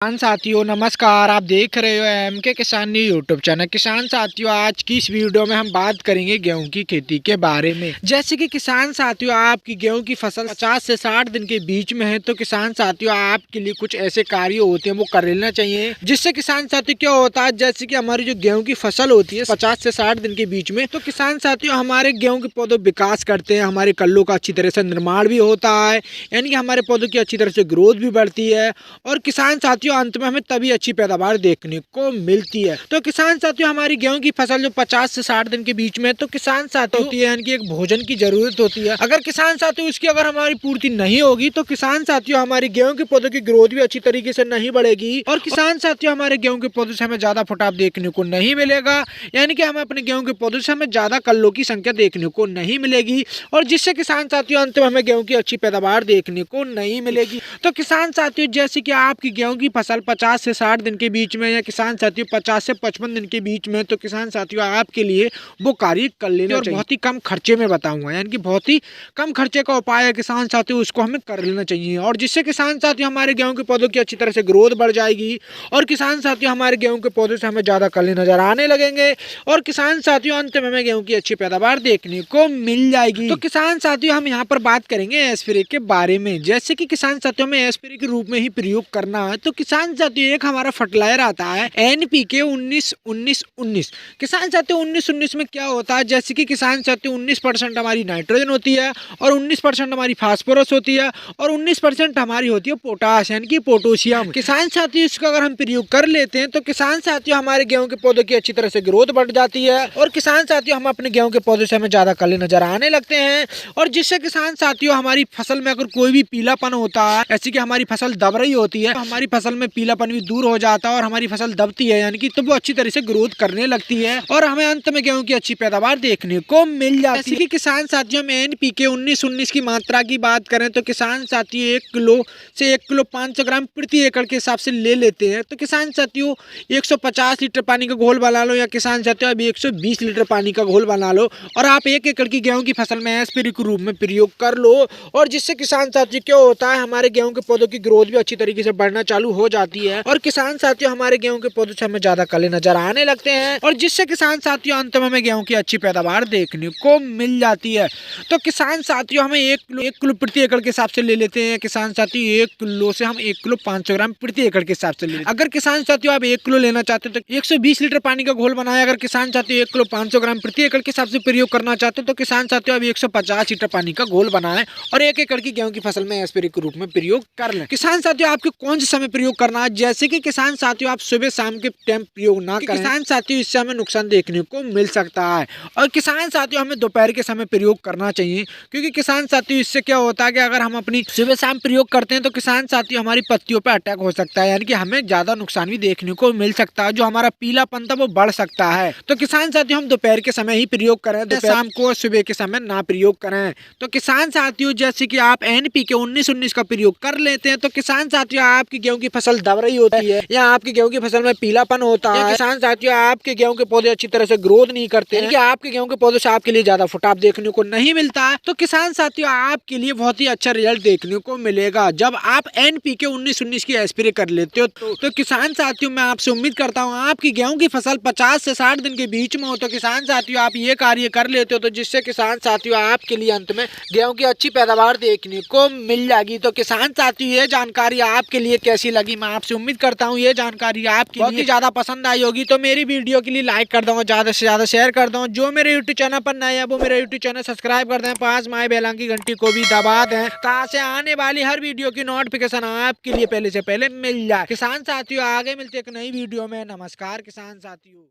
किसान साथियों नमस्कार। आप देख रहे हो एम के किसान न्यूज़ यूट्यूब चैनल। किसान साथियों आज की इस वीडियो में हम बात करेंगे गेहूं की खेती के बारे में। जैसे कि किसान साथियों आपकी गेहूं की फसल 50 से 60 दिन के बीच में है, तो किसान साथियों आपके लिए कुछ ऐसे कार्य होते हैं वो कर लेना चाहिए, जिससे किसान साथियों क्या होता है, जैसे कि हमारी जो गेहूँ की फसल होती है 50 से 60 दिन के बीच में, तो किसान साथियों हमारे गेहूँ के पौधों विकास करते हैं, हमारे कल्लों का अच्छी तरह से निर्माण भी होता है, यानी कि हमारे पौधों की अच्छी तरह से ग्रोथ भी बढ़ती है और किसान साथियों अंत में हमें तभी अच्छी पैदावार देखने को मिलती है। तो किसान साथियों हमारी गेहूं की फसल जो 50 से 60 दिन के बीच में, तो किसान साथियों होती है, यानी कि एक भोजन की जरूरत होती है। अगर किसान साथियों उसकी अगर हमारी पूर्ति नहीं होगी तो किसान साथियों हमारी गेहूं के पौधों की ग्रोथ भी अच्छी तरीके से नहीं बढ़ेगी और किसान साथियों हमारे गेहूं के पौधों से हमें ज्यादा फुटाव देखने को नहीं मिलेगा, यानी कि हमें अपने गेहूं के पौधों से हमें ज्यादा कल्लों की संख्या देखने को नहीं मिलेगी और जिससे किसान साथियों अंत में हमें गेहूं की अच्छी पैदावार देखने को नहीं मिलेगी। तो किसान साथियों जैसे कि आपकी गेहूं की फसल 50 से 60 दिन के बीच में या किसान साथियों 50 से 55 दिन के बीच में, तो किसान साथियों आपके लिए वो कार्य कर लेना और बहुत ही कम खर्चे में बताऊंगा, यानी कि बहुत ही कम खर्चे का उपाय है किसान साथियों, उसको हमें कर लेना चाहिए और जिससे किसान साथियों हमारे गेहूं के पौधों की अच्छी तरह से ग्रोथ बढ़ जाएगी और किसान साथियों हमारे गेहूं के पौधों से हमें ज्यादा कली नजर आने लगेंगे और किसान साथियों अंत में हमें गेहूं की अच्छी पैदावार देखने को मिल जाएगी। तो किसान साथियों हम यहाँ पर बात करेंगे एस्प्रे के बारे में। जैसे कि किसान साथियों में एस्प्रे के रूप में ही प्रयोग करना है, तो किसान साथियों एक हमारा फर्टिलाइजर आता है NPK 19-19-19। किसान साथियों 19-19 में क्या होता है, जैसे कि किसान साथियों 19% हमारी नाइट्रोजन होती है और 19% हमारी फास्फोरस होती है और 19% हमारी होती है पोटाश, यानी कि पोटेशियम। किसान साथियों इसको अगर हम प्रयोग कर लेते हैं तो किसान साथियों हमारे गेहूं के पौधों की अच्छी तरह से ग्रोथ बढ़ जाती है और किसान साथियों हम अपने गेहूं के पौधे से हमें ज्यादा कली नजर आने लगते हैं और जिससे किसान साथियों हमारी फसल में अगर कोई भी पीलापन होता है, ऐसी कि हमारी फसल दब रही होती है, तो हमारी फसल में पीलापन भी दूर हो जाता है और हमारी फसल दबती है, यानी कि तो वो अच्छी तरह से ग्रोथ करने लगती है और हमें अंत में गेहूं की अच्छी पैदावार देखने को मिल जाती है। कि किसान साथियों में NPK 19-19 की मात्रा की बात करें तो किसान साथियों 1 किलो से 1 किलो 500 ग्राम प्रति एकड़ के हिसाब से ले लेते हैं। तो किसान साथियों 150 लीटर पानी का घोल बना लो या किसान साथियों अभी 120 लीटर पानी का घोल बना लो और आप 1 एकड़ की गेहूं की फसल में एस्प्रे के रूप में प्रयोग कर लो और जिससे किसान साथियों क्या होता है, हमारे गेहूं के पौधों की ग्रोथ भी अच्छी तरीके से बढ़ना चालू हो जाती है और किसान साथियों हमारे गेहूं के पौधों से हमें ज्यादा कले नजर आने लगते हैं और जिससे किसान साथियों अंत में हमें गेहूं की अच्छी पैदावार देखने को मिल जाती है। तो किसान साथियों हमें 1 किलो प्रति एकड़ के हिसाब से ले लेते हैं। किसान साथियों 1 किलो से हम 1 किलो 500 ग्राम प्रति एकड़ के हिसाब से ले लेते हैं। अगर किसान साथियों आप 1 किलो लेना चाहते हैं तो 120 लीटर पानी का घोल बनाया। अगर किसान साथियों 1 किलो 500 ग्राम प्रति एकड़ के हिसाब से प्रयोग करना चाहते हैं तो किसान साथियों अब 150 लीटर पानी का घोल बनाए और 1 एकड़ की गेहूं की फसल में एस्प्रे के रूप में प्रयोग कर लें। किसान साथियों आपको कौन से समय प्रयोग करना है, जैसे कि किसान साथियों आप सुबह शाम के टाइम प्रयोग ना करें, किसान साथियों इससे हमें नुकसान देखने को मिल सकता है और किसान साथियों हमें दोपहर के समय प्रयोग करना चाहिए, क्योंकि किसान साथियों इससे क्या होता है कि अगर हम अपनी सुबह शाम प्रयोग करते हैं तो किसान साथियों हमारी पत्तियों पर अटैक हो सकता है, यानी कि हमें ज्यादा नुकसान भी देखने को मिल सकता है, जो हमारा पीलापन था वो बढ़ सकता है। तो किसान साथियों हम दोपहर के समय ही प्रयोग करें, शाम को सुबह के समय ना प्रयोग करें। तो किसान साथियों जैसे कि आप NPK 19-19 का प्रयोग कर लेते हैं तो किसान साथियों आपकी गेहूं की फसल दब रही होती है या आपकी गेहूं की फसल में पीलापन होता है, किसान साथियों आपके गेहूं के पौधे अच्छी तरह से ग्रोथ नहीं करते हैं, आपके गेहूं के पौधे से आपके लिए ज्यादा फुटाव देखने को नहीं मिलता है, तो किसान साथियों आपके लिए बहुत ही अच्छा रिजल्ट देखने को मिलेगा जब आप NPK 19-19 की एस्प्रे कर लेते हो। तो किसान साथियों मैं आपसे उम्मीद करता हूँ आपकी गेहूं की फसल 50 से 60 दिन के बीच में हो, तो किसान साथियों आप ये कार्य कर लेते हो, तो जिससे किसान साथियों आपके लिए अंत में गेहूं की अच्छी पैदावार देखने को मिल जाएगी। तो किसान साथियों ये जानकारी आपके लिए कैसी लगी, मैं आपसे उम्मीद करता हूँ ये जानकारी आपके बहुत ही ज्यादा पसंद आई होगी। तो मेरी वीडियो के लिए लाइक कर दो, ज्यादा से ज्यादा शेयर कर दो, जो मेरे यूट्यूब चैनल पर नए हैं वो मेरे यूट्यूब चैनल सब्सक्राइब कर दें, पास में बेल की घंटी को भी दबा दें ताकि आने वाली हर वीडियो की नोटिफिकेशन आपके लिए पहले से पहले मिल जाए। किसान साथियों आगे मिलते एक नई वीडियो में। नमस्कार किसान साथियों।